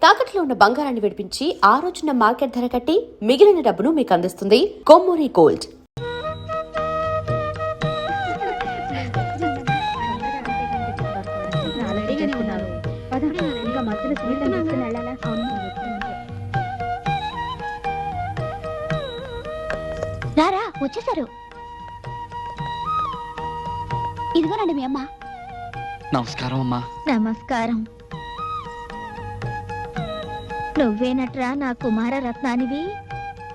తాకట్లో ఉన్న బంగారాన్ని విడిపించి ఆ రోజున మార్కెట్ ధర కట్టి మిగిలిన డబ్బును మీకు అందిస్తుంది కొమ్మూరి గోల్డ్. రారా వచ్చేసారు. ఇదిగోనండి మీ అమ్మ. నమస్కారం అమ్మా. నమస్కారం. నువ్వేనట్రా నా కుమార రత్నానివి?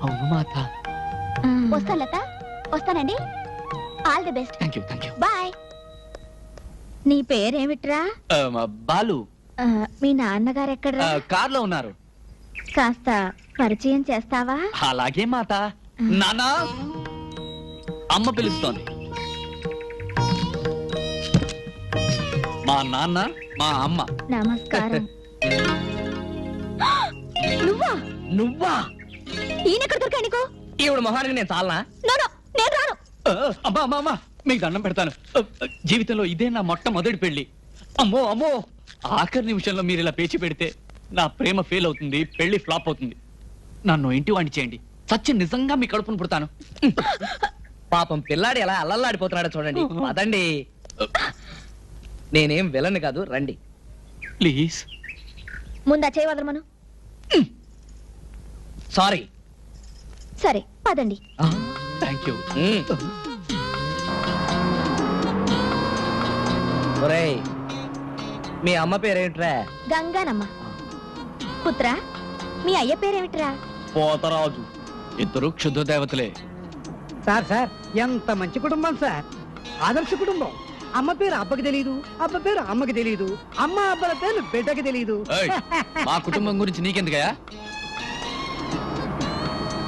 అవును మాత. వస్తా లత, వస్తానండి. All the best. Thank you. Bye. నీ పేరేమిట్రా? బాలు. మీ నాన్నగారు ఎక్కడ్రా? కార్లో ఉన్నారు. కాస్త పరిచయం చేస్తావా? అలాగే మాత. నానా, అమ్మ పిలుస్తోంది. మా నాన్న, మా అమ్మ. నమస్కారం. నువ్వా? నువ్వా? ఈయనెక్కడ దొరికా నీకు? ఈవిడ మొహానికి నేను చాలనా? నేను రాను. అమ్మా అమ్మా అమ్మా, మీకు దండం పెడతాను. జీవితంలో ఇదే నా మొట్టమొదటి పెళ్లి. అమ్మో అమ్మో, ఆఖరి నిమిషంలో మీరు ఇలా పేచి పెడితే నా ప్రేమ ఫెయిల్ అవుతుంది, పెళ్లి ఫ్లాప్ అవుతుంది. నన్ను ఇంటి వాణ్ణి చేయండి, సత్యం నిజంగా మీ కడుపును పుడతాను. పాపం పిల్లాడు ఎలా అల్లల్లాడిపోతున్నాడో చూడండి. అదండి, నేనేం విలను కాదు, రండి ప్లీజ్. ముందా చేయి వదలమను. సారీ. సరే పదండి. Thank you. ఒరేయ్, మీ అమ్మ పేరేంట్రా? గంగానమ్మ. పుత్ర, మీ అయ్య పేరేమిట్రా? పోతరాజు. ఇద్దరు క్షుద్ర దేవతలే. సార్ ఎంత మంచి కుటుంబం సార్. ఆదర్శ కుటుంబం. అమ్మ పేరు అబ్బకి తెలీదు, అబ్బ పేరు అమ్మకి తెలీదు, అమ్మ అబ్బల పేరు బిడ్డకి తెలీదు. మా కుటుంబం గురించి నీకెందుకయా?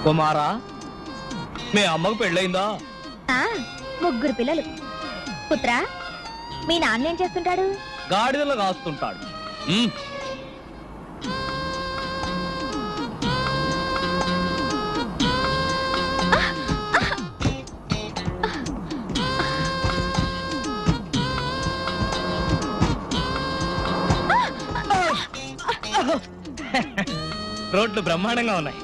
కుమారా, మీ అమ్మకు పెళ్ళయిందా? ముగ్గురు పిల్లలు. పుత్ర, మీ నాన్న ఏం చేస్తుంటాడు? గాడిదలు కాస్తుంటాడు. రోడ్లు బ్రహ్మాండంగా ఉన్నాయి.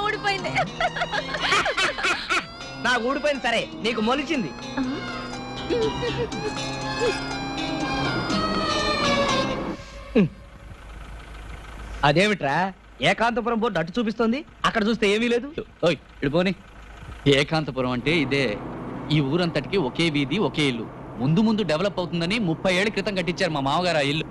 ఊడిపోయింది. నాకు ఊడిపోయింది సరే, నీకు మొలిచింది. అదేమిట్రా, ఏకాంతపురం బోర్డు అటు చూపిస్తోంది, అక్కడ చూస్తే ఏమీ లేదు. ఇడిపోని. ఏకాంతపురం అంటే ఇదే. ఈ ఊరంతటికి ఒకే వీధి, ఒకే ఇల్లు. ముందు ముందు డెవలప్ అవుతుందని 30 ఏళ్ల క్రితం కట్టించారు మా మామగారు ఆ ఇల్లు.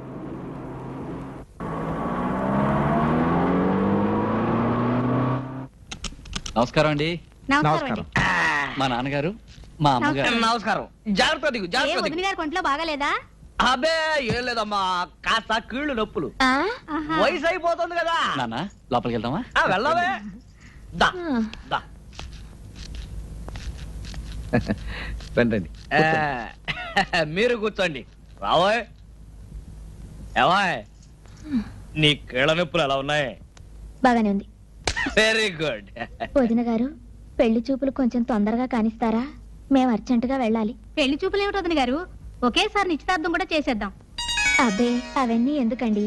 నమస్కారం అండి. నమస్కారం. మా నాన్నగారు, మా అమ్మగారు. నమస్కారం. జాగ్రత్త దిగు, జాగ్రత్త దిగు. గారి కొంట్లో బాగాలేదా? అబే ఏం లేదమ్మా, కాస్త కీళ్లు నొప్పులు. వయసు అయిపోతుంది కదా. నాన్న, లోపలికి వెళ్దామా? వెళ్ళవే. దా దా. రండి. మీరు కూర్చోండి. రావోయ్. ఏవాయ్, నీ కీళ్ళ నొప్పులు ఎలా ఉన్నాయి? బాగానే ఉంది. Very good. వదిన గారు, పెళ్లి చూపులు కొంచెం తొందరగా కానిస్తారా? మేము అర్జెంటుగా వెళ్ళాలి. పెళ్లి చూపులు ఏమిటి వదిన గారు, ఒకేసారి నిశ్చితార్థం కూడా చేసేద్దాం. అబ్బే అవన్నీ ఎందుకండి.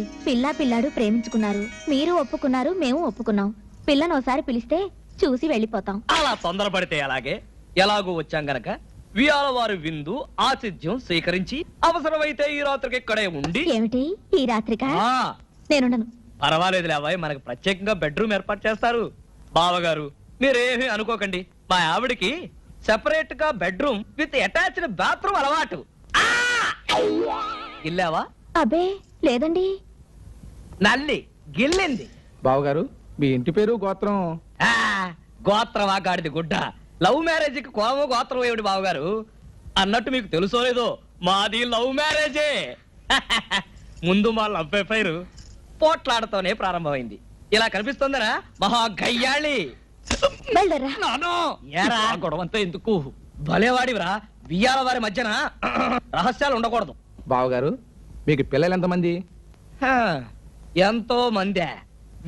పిల్లాడు ప్రేమించుకున్నారు, మీరు ఒప్పుకున్నారు, మేము ఒప్పుకున్నాం. పిల్లను ఒకసారి పిలిస్తే చూసి వెళ్ళిపోతాం. అలా తొందరపడితే అలాగే. ఎలాగో వచ్చాం గనక వియాల వారి విందు ఆతిథ్యం స్వీకరించి అవసరమైతే ఈ రాత్రికి ఇక్కడే ఉండి. ఏమిటి ఈ రాత్రికా? ఆ, నేనుండను. పర్వాలేదులే అబ్బాయి, మనకు ప్రత్యేకంగా బెడ్రూమ్ ఏర్పాటు చేస్తారు. బావగారు మీరేమీ అనుకోకండి, మా ఆవిడికి సెపరేట్ గా బెడ్రూమ్ విత్ అటాచ్డ్ బాత్రూమ్ అలవాటు. గిల్లావా? అబ్బే లేదండి. నల్లి గిల్లింది. బావగారు, మీ ఇంటి పేరు గోత్రం? గోత్రమా గాడిది గుడ్డ. లవ్ మ్యారేజ్ కి కోమ గోత్రం ఏమిటి బావగారు? అన్నట్టు మీకు తెలుసో లేదో, మాది లవ్ మ్యారేజే. ముందు మా లవ్ అఫైర్ పోట్లాడతోనే ప్రారంభమైంది. ఇలా కనిపిస్తుందనా మహా గయ్యాళి. గొడవంతా ఎందుకు? భలేవాడివిరా, బియ్యాల వారి మధ్యన రహస్యాలు ఉండకూడదు. బావగారు, మీకు పిల్లలు ఎంతమంది? ఎంతో మందే.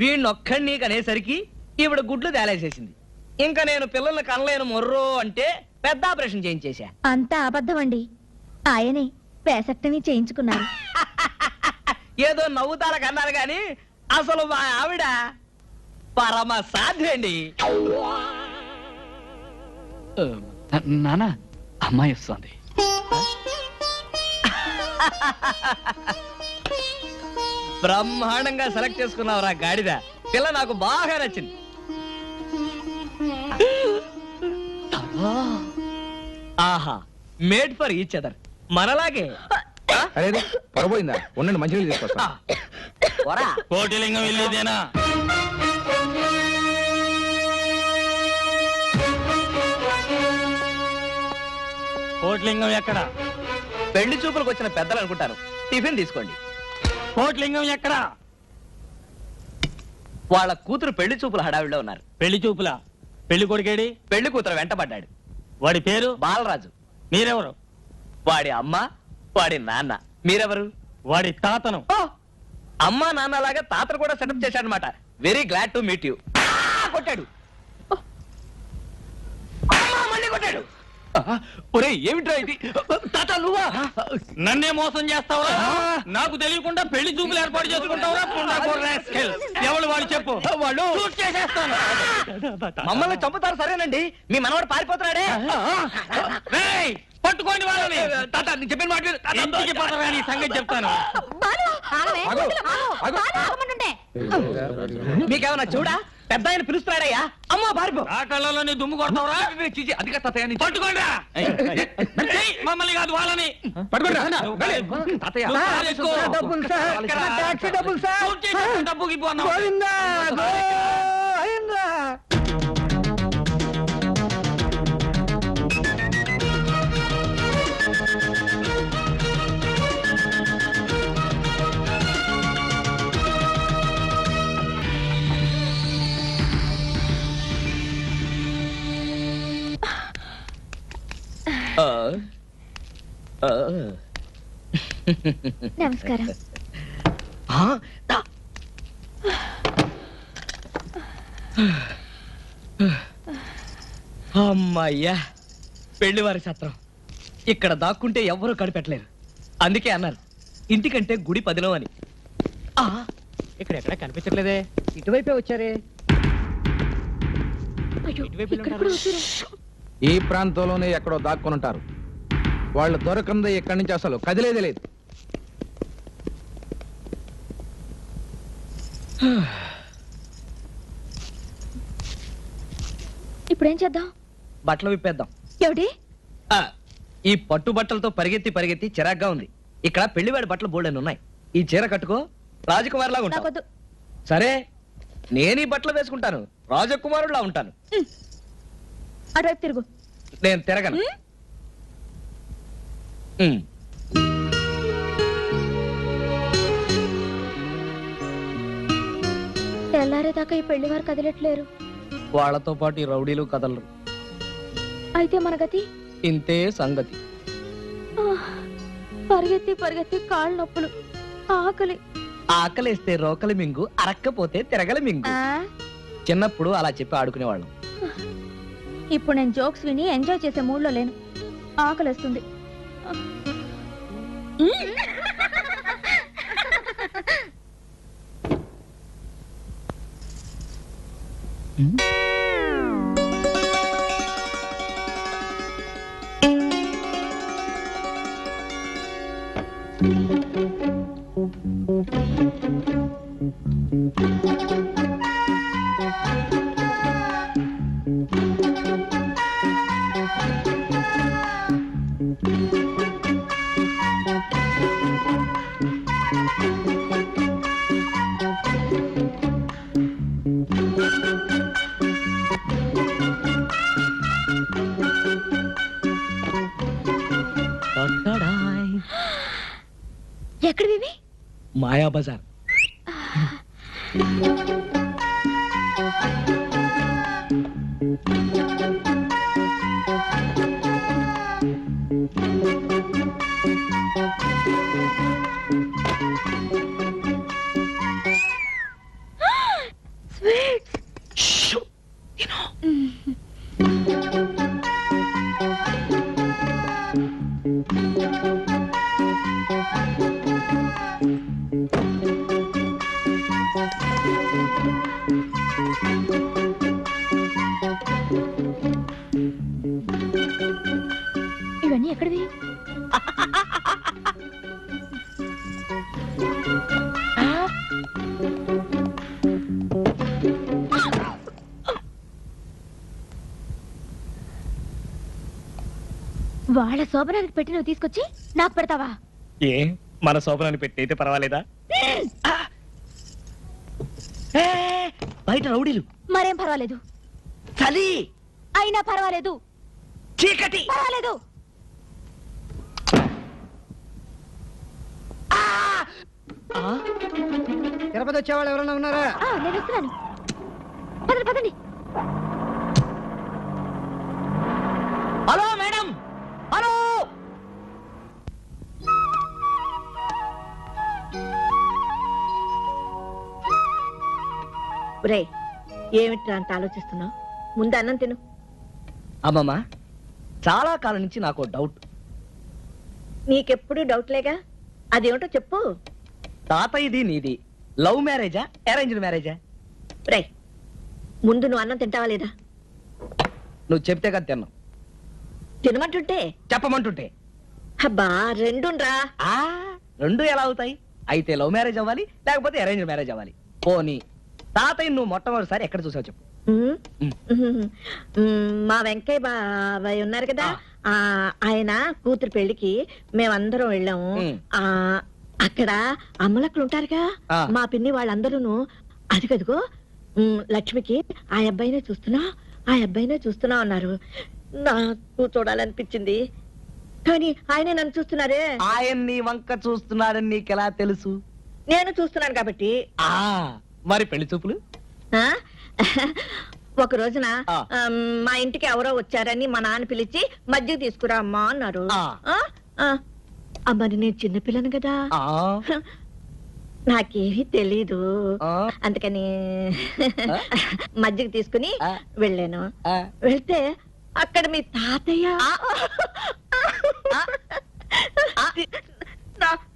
వీణ్ణొక్కడిని కనేసరికి ఈవిడ గుడ్లు తేలేసేసింది. ఇంకా నేను పిల్లల్ని కనలేను మొర్రో అంటే పెద్ద ఆపరేషన్ చేయించేశా. అంతా అబద్ధం అండి. ఆయనే వేసక్టమీ చేయించుకున్నారు. ఏదో నవ్వుతారా కన్నారు గాని అసలు మా ఆవిడ పరమ సాధ్యండి. నానా అమ్మాయి వస్తుంది. బ్రహ్మాండంగా సెలెక్ట్ చేసుకున్నావురా గాడిద. పిల్ల నాకు బాగా నచ్చింది. ఆహా, మేడ్ ఫర్ ఈచ్ అదర్. మనలాగే. అరే పొరపోయిందా? ఉండండి, మంచినీళ్ళు తీసుకొస్తా. పోరా. కోటిలింగం వెళ్ళేదేనా? కోటిలింగం ఎక్కడ? పెళ్లి చూపులకు వచ్చిన పెద్దలు అనుకుంటారు. టిఫిన్ తీసుకోండి. కోటిలింగం ఎక్కడ? వాళ్ళ కూతురు పెళ్లి చూపుల హడావిడిలో ఉన్నారు. పెళ్లి చూపులా? పెళ్లి కొడుకేడి? పెళ్లి కూతురు వెంటబడ్డాడు. వాడి పేరు? బాలరాజు. మీరెవరు? వాడి అమ్మ, వాడి నాన్న. మీరెవరు? వాడి తాతను. అమ్మా నాన్న లాగా తాతను కూడా సెటప్ చేశాడనమాట. Very glad to meet you. కొట్టాడు. అమ్మా, మళ్ళీ కొట్టాడు. ఒరే ఏమిట్రా ఇది? తాత నువ్వా? నన్నే మోసం చేస్తావా? నాకు తెలియకుండా పెళ్లి చూపులు ఏర్పాటు చేసుకుంటావా? ఎవరు వాడు చెప్పు. వాళ్ళు షూట్ చేసేస్తాను. మమ్మల్ని చంపుతారు. సరేనండి, మీ మనవాడు పారిపోతున్నాడే. రేయ్, పట్టుకోండి వాళ్ళని. తాత నేను చెప్పిన మాట విను. ఇంటికి పోతావా నీ సంగతి చెప్తాను. మీకేమన్నా చూడా? పెద్ద ఆయన పిలుస్తున్నాడయ్యా. అమ్మా పారిపో. ఆ కళ్ళలో నీ దుమ్ము కొడతావురా? అదిగా తాతయ్య, పట్టుకోండి. మమ్మల్ని కాదు వాళ్ళని పట్టుకోండి. తాతయ్య, డబ్బులు సార్, టాక్సీ డబ్బులు సార్. డబ్బుకి గోవిందా, గోవిందా. నమస్కారం. అమ్మయ్యా, పెళ్లివారి సత్రం. ఇక్కడ దాక్కుంటే ఎవ్వరూ కనిపెట్టలేరు. అందుకే అన్నారు ఇంటికంటే గుడి పదిలో అని. ఇక్కడ ఎక్కడ కనిపించట్లేదే. ఇటువైపే వచ్చారే. ఈ ప్రాంతంలోనే ఎక్కడో దాక్కుని ఉంటారు. వాళ్ళు దొరకందే ఇక్కడి నుంచి అసలు కదిలేదే లేదు. ఇప్పుడేం చేద్దాం? బట్టలు విప్పేద్దాం. ఏమిటి? ఈ పట్టు బట్టలతో పరిగెత్తి పరిగెత్తి చిరాగ్గా ఉంది. ఇక్కడ పెళ్లివాడి బట్టలు బోల్డెన్ని ఉన్నాయి. ఈ చీర కట్టుకో, రాజకుమారులాగా ఉంటావు. నాకొద్దు. సరే, నేను ఈ బట్టలు వేసుకుంటాను, రాజకుమారుడులా ఉంటాను. అటువైపు తిరుగు. నేను తిరగను. తెల్లారేదాకా ఈ పెళ్లి వారు కదిలట్లేరు. వాళ్ళతో పాటు ఈ రౌడీలు కదలరు. అయితే మన గతి ఇంతే సంగతి. పరిగెత్తి పరిగెత్తి కాళ్ళు నొప్పులు, ఆకలి. ఆకలేస్తే రోకలి మింగు, అరక్కపోతే తిరగలి మింగు. చిన్నప్పుడు అలా చెప్పి ఆడుకునేవాళ్ళం. ఇప్పుడు నేను జోక్స్ విని ఎంజాయ్ చేసే మూడ్లో లేను. ఆకలిస్తుంది. ఎక్కడివి? మాయా బజార్. వాళ్ళ శోభనానికి పెట్టి నువ్వు తీసుకొచ్చి నాకు పెడతావా? ఏ మన శోభనాన్ని పెట్టి అయితే పర్వాలేదా? ఏ, బయట రౌడీలు, మరేం పర్వాలేదు. చలి, అయినా పర్వాలేదు. చీకటి, పర్వాలేదు. తిరుపతి వచ్చేవాళ్ళు ఎవరైనా ఉన్నారా? నేను వస్తున్నాను. పదండి పదండి. Hello madam, hello. రే, ఏమిట్రా అంత ఆలోచిస్తున్నావు? ముందు అన్నం తిను. అమ్మమ్మ, చాలా కాలం నుంచి నాకు డౌట్. నీకెప్పుడు డౌట్లేగా, అదేమిటో చెప్పు. తాతయ్యది నీది లవ్ మ్యారేజా అరేంజ్డ్ మ్యారేజా? రే, ముందు నువ్వు అన్నం తింటావా లేదా? నువ్వు చెప్తే కదా తిన్నావు. తినమంటుంటే చెప్పమంటుంటే అబ్బా రెండురా. ఆ రెండు ఎలా అవుతాయి? అయితే లవ్ మ్యారేజ్ అవ్వాలి, లేకపోతే అరేంజ్ మ్యారేజ్ అవ్వాలి. పోనీ తాతయ్య నువ్వు మొట్టమొదటిసారి ఎక్కడ చూసావు చెప్పు. మా వెంకయ్య బాబాయ్ ఉన్నారు కదా, ఆయన కూతురు పెళ్లికి మేమందరం వెళ్ళాము. అక్కడ అమ్మలక్కలు ఉంటారుగా, మా పిన్ని వాళ్ళందరూ అదిగదిగో లక్ష్మికి ఆ అబ్బాయినే చూస్తున్నా అన్నారు. నాకు చూడాలనిపించింది, కానీ ఆయనే నన్ను చూస్తున్నారే. ఆయన నీ వంక చూస్తున్నాడని నీకెలా తెలుసు? నేను చూస్తున్నాను కాబట్టి. మరి పెళ్లి చూపులు? ఒక రోజున మా ఇంటికి ఎవరో వచ్చారని మా నాన్న పిలిచి మజ్జిగ తీసుకురా అమ్మా అన్నారు. మరి నేను చిన్నపిల్లను కదా, నాకేమీ తెలీదు. అందుకని మజ్జిగ తీసుకుని వెళ్ళాను. వెళ్తే అక్కడ మీ తాతయ్య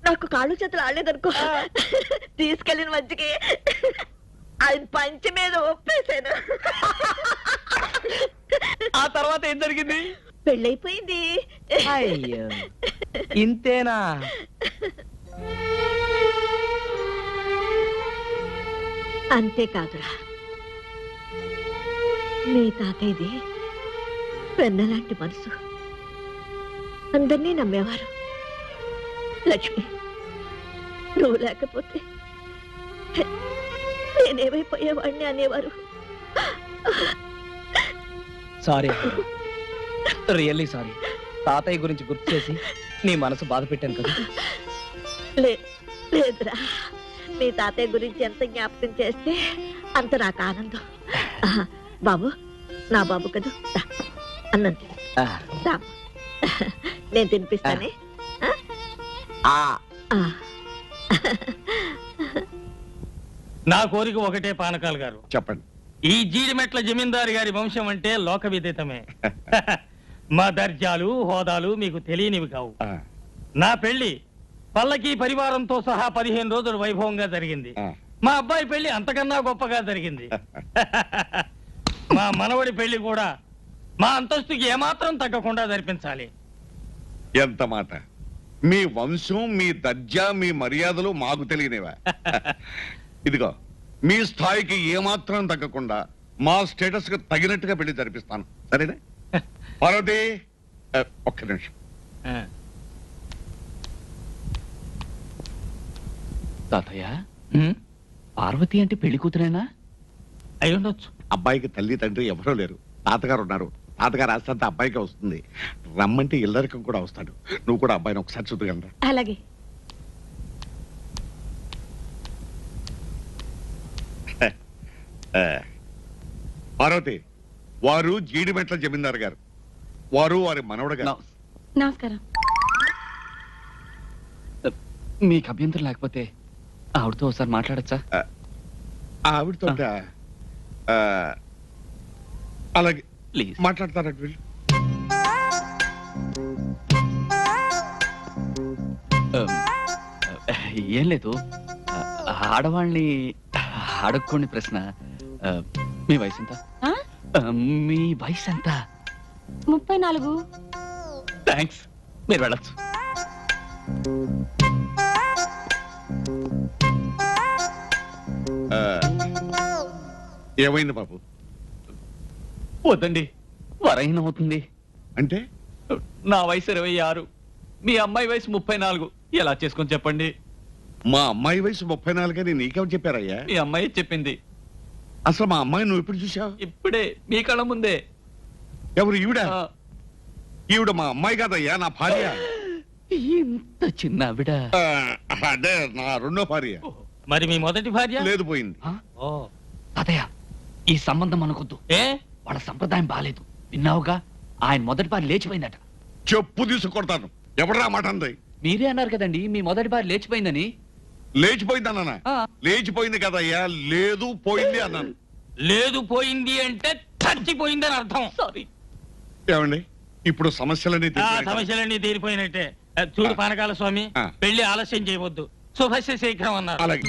నాకు కాళ్ళు చేతులు ఆడలేదనుకో, తీసుకెళ్ళిన మజ్జికి ఆయన పంచి మీద ఒప్పేశాను. ఆ తర్వాత ఏం జరిగింది? పెళ్ళైపోయింది. అయ్యో, ఇంతేనా? అంతేకాదురా, మీ తాతయ్యది పెన్నలాంటి మనసు, అందరినీ నమ్మేవారు. లక్ష్మి, నువ్వు లేకపోతే నేనేమైపోయేవాడిని అనేవారు. Sorry, really sorry. తాతయ్య గురించి గుర్తు చేసి నీ మనసు బాధ పెట్టాను కదా. లేదురా, మీ తాతయ్య గురించి ఎంత జ్ఞాపకం చేస్తే అంత నాకు ఆనందం. బాబు, నా బాబు కదా, అన్నం తిను. నేను తినిపిస్తానే. నా కోరిక ఒకటే పానకాలు గారు. చెప్పండి. ఈ జీడిమెట్ల జమీందారు గారి వంశం అంటే లోక విదితమే. మా దర్జాలు హోదాలు మీకు తెలియనివి కావు. నా పెళ్లి పల్లకి పరివారంతో సహా 15 రోజులు వైభవంగా జరిగింది. మా అబ్బాయి పెళ్లి అంతకన్నా గొప్పగా జరిగింది. మా మనవడి పెళ్లి కూడా మా అంతస్తుకి ఏమాత్రం తగ్గకుండా జరిపించాలి. ఎంత మాట! మీ వంశం, మీ దర్జా, మీ మర్యాదలు మాకు తెలియనివా? ఇదిగో, మీ స్థాయికి ఏమాత్రం తగ్గకుండా మా స్టేటస్ కు తగినట్టుగా పెళ్లి జరిపిస్తాను, సరేనా? పార్వతి, ఒక్క నిమిషం. తాతయ్య, పార్వతి అంటే పెళ్లి కూతురేనా? అయి ఉండొచ్చు. అబ్బాయికి తల్లి తండ్రి ఎవరో లేరు, తాతగారు ఉన్నారు. తాతగారు ఆస్తంతా అబ్బాయికి వస్తుంది. రమ్మంటే ఇల్లరికం కూడా వస్తాడు. నువ్వు కూడా అబ్బాయిని ఒకసారి చూద్దుగలరా? అలాగే. పార్వతి, వారు జీడిమెట్ల జమీందారు గారు, వారు వారి మనవడు గారు. నమస్కారం. మీకు అభ్యంతరం లేకపోతే ఆవిడతో ఒకసారి మాట్లాడచ్చా? ఆవిడతో అలాగే ప్లీజ్ మాట్లాడతారంట వీళ్ళు. ఏం లేదు, ఆడవాళ్ళని అడుక్కోండి ప్రశ్న. మీ వయసు ఎంత? మీ వయసు ఎంత? 34. థ్యాంక్స్, మీరు వెళ్ళచ్చు. ఏమైంది బాబు? వద్దండి, వరైన అవుతుంది. అంటే నా వయసు 26, మీ అమ్మాయి వయసు 34. ఎలా చేసుకొని చెప్పండి? మా అమ్మాయి వయసు 34 అని నీకెవరు చెప్పారయ్యా? మీ అమ్మాయి చెప్పింది. అసలు మా అమ్మాయి నువ్వు ఎప్పుడు చూసావు? ఇప్పుడే మీ కళ్ళ ముందే. ఎవరు ఈవిడ? ఆ, ఈవిడ మా అమ్మాయి కాదయ్యా, నా భార్య. ఇంత చిన్న ఆవిడ. అదే నా రెండో భార్య. మరి మీ మొదటి భార్య? లేదు, పోయింది. ఆ, ఓ, తాతయ్య ఈ సంబంధం అనుకొద్దు. ఏ వాళ్ళ సంప్రదాయం బాలేదు. విన్నావుగా, ఆయన మొదటి భార్య లేచిపోయిందట. చెప్పు తీసుకొడతాను. ఎవడరా మాట అంది? మీరే అన్నారు కదండి మీ మొదటి భార్య లేచిపోయిందని. లేచిపోయింది అన్నానా? ఆ. లేచిపోయింది కదయ్యా, లేదు పోయింది అన్నాను. లేదు పోయింది అంటే చచ్చిపోయిందని అర్థం. సారీ. ఏమండి, ఇప్పుడు సమస్యలన్నీ ఆ తీర్చాయి. సమస్యలన్నీ తీరిపోయినట్టే. చూడు పానకాల స్వామి, ఆ. పెళ్లి ఆలస్యం చేయవద్దు, శుభస్య శీఘ్రం అన్నారు. అలాగే.